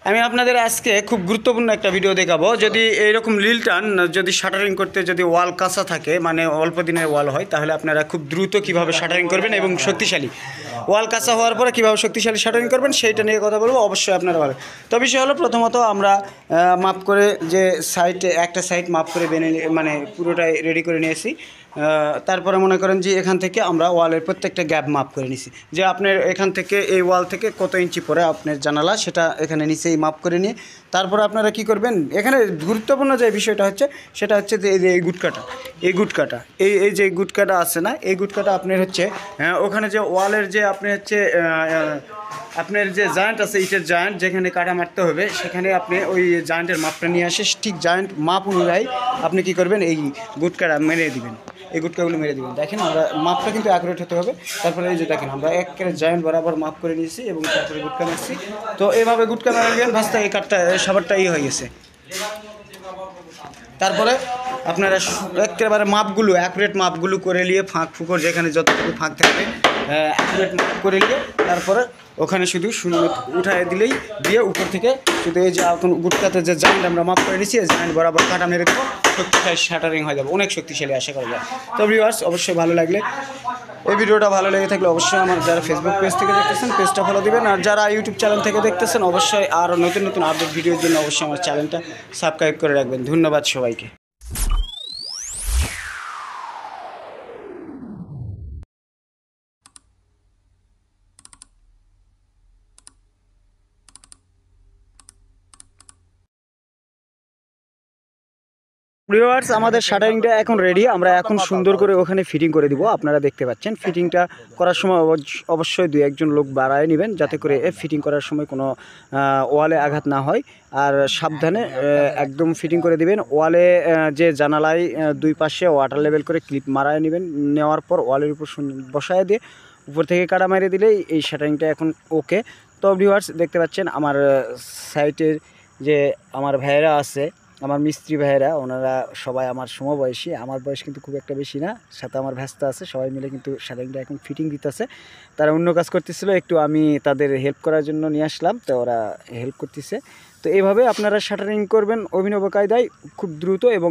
আমি আপনাদের আজকে খুব গুরুত্বপূর্ণ একটা ভিডিও দেখাবো। যদি এইরকম লিলটান যদি শাটারিং করতে যদি ওয়াল কাঁচা থাকে, মানে অল্প দিনের ওয়াল হয়, তাহলে আপনারা খুব দ্রুত কিভাবে শাটারিং করবেন এবং শক্তিশালী ওয়াল কাঁচা হওয়ার পরে কীভাবে শক্তিশালী শাটারিং করবেন সেইটা নিয়ে কথা বলবো। অবশ্যই আপনারা ভালো। তো বিষয় হলো, প্রথমত আমরা মাপ করে যে সাইডে একটা সাইড মাপ করে মানে পুরোটাই রেডি করে নিয়েছি। তারপরে মনে করেন যে এখান থেকে আমরা ওয়ালের প্রত্যেকটা গ্যাপ মাপ করে নিছি, যে আপনার এখান থেকে এই ওয়াল থেকে কত ইঞ্চি পরে আপনার জানালা সেটা এখানে নিচেই মাপ করে নিয়ে তারপর আপনারা কি করবেন, এখানে গুরুত্বপূর্ণ যে বিষয়টা হচ্ছে সেটা হচ্ছে যে এই গুটকাটা এই যে গুটকাটা আছে না, এই গুটকাটা আপনার হচ্ছে ওখানে যে ওয়ালের যে আপনি হচ্ছে আপনার যে জয়েন্ট আছে, ইটের জয়েন্ট যেখানে কাটা মারতে হবে, সেখানে আপনি ওই জয়েন্টের মাপটা নিয়ে আসে ঠিক জয়েন্ট মাপ অনুযায়ী আপনি কি করবেন, এই গুটকাটা মেরে দিবেন, এই গুটকাগুলো মেরে দিবেন। দেখেন আমরা মাপটা কিন্তু অ্যাকুরেট হতে হবে। তারপরে এই যে দেখেন আমরা একেবারে জয়েন্ট বরাবর মাপ করে নিয়েছি এবং তারপরে গুটকা মারছি। তো এইভাবে গুটকা মেরে দিবেন, ভাস্তা এই কাঠটা সবারটাই হয়ে গেছে। তারপরে আপনারা একেবারে মাপগুলো অ্যাকুরেট মাপগুলো করে নিয়ে ফাঁক ফুকর যেখানে যতটুকু ফাঁক থাকবে অ্যাকুরেট মাপ করে নিয়ে তারপরে ওখানে শুধু শূন্য উঠায় দিলেই দিয়ে উপর থেকে শুধু এই যে এখন গুটকাতে যে জয়েন্ট আমরা মাপ করে নিচ্ছি, এই জয়েন্ট বরাবর কাটা মেরে দেবো, শক্তিশালী শাটারিং হয়ে যাবে, অনেক শক্তিশালী আশা করা যায়। তো ভিউয়ার্স, অবশ্যই ভালো লাগলে, এই ভিডিওটা ভালো লেগে থাকলে অবশ্যই আমার যারা ফেসবুক পেজ থেকে দেখতেছেন পেজটা ফলো দিবেন, আর যারা ইউটিউব চ্যানেল থেকে দেখতেছেন অবশ্যই আরও নতুন নতুন আপডেট ভিডিওর জন্য অবশ্যই আমার চ্যানেলটা সাবস্ক্রাইব করে রাখবেন। ধন্যবাদ সবাইকে। ভিউয়ার্স, আমাদের শাটারিংটা এখন রেডি। আমরা এখন সুন্দর করে ওখানে ফিটিং করে দিব। আপনারা দেখতে পাচ্ছেন ফিটিংটা করার সময় অবশ্যই দুই একজন লোক বাড়ায় নেবেন, যাতে করে ফিটিং করার সময় কোনো ওয়ালে আঘাত না হয়। আর সাবধানে একদম ফিটিং করে দিবেন। ওয়ালে যে জানালায় দুই পাশে ওয়াটার লেভেল করে ক্লিপ মারায় নেবেন, নেওয়ার পর ওয়ালের উপর বসায় দিয়ে উপর থেকে কাটা মেরে দিলেই এই শাটারিংটা এখন ওকে। তো ভিউয়ার্স, দেখতে পাচ্ছেন আমার সাইটের যে আমার ভাইয়েরা আছে, আমার মিস্ত্রি ভাইয়েরা, ওনারা সবাই আমার সমবয়সী। আমার বয়স কিন্তু খুব একটা বেশি না, সাথে আমার ভ্যাস্তা আছে, সবাই মিলে কিন্তু শাটারিংটা এখন ফিটিং দিতেছে। তারা অন্য কাজ করতেছিল, একটু আমি তাদের হেল্প করার জন্য নিয়ে আসলাম, তো ওরা হেল্প করতেছে। তো এইভাবে আপনারা শাটারিং করবেন অভিনব কায়দায়, খুব দ্রুত এবং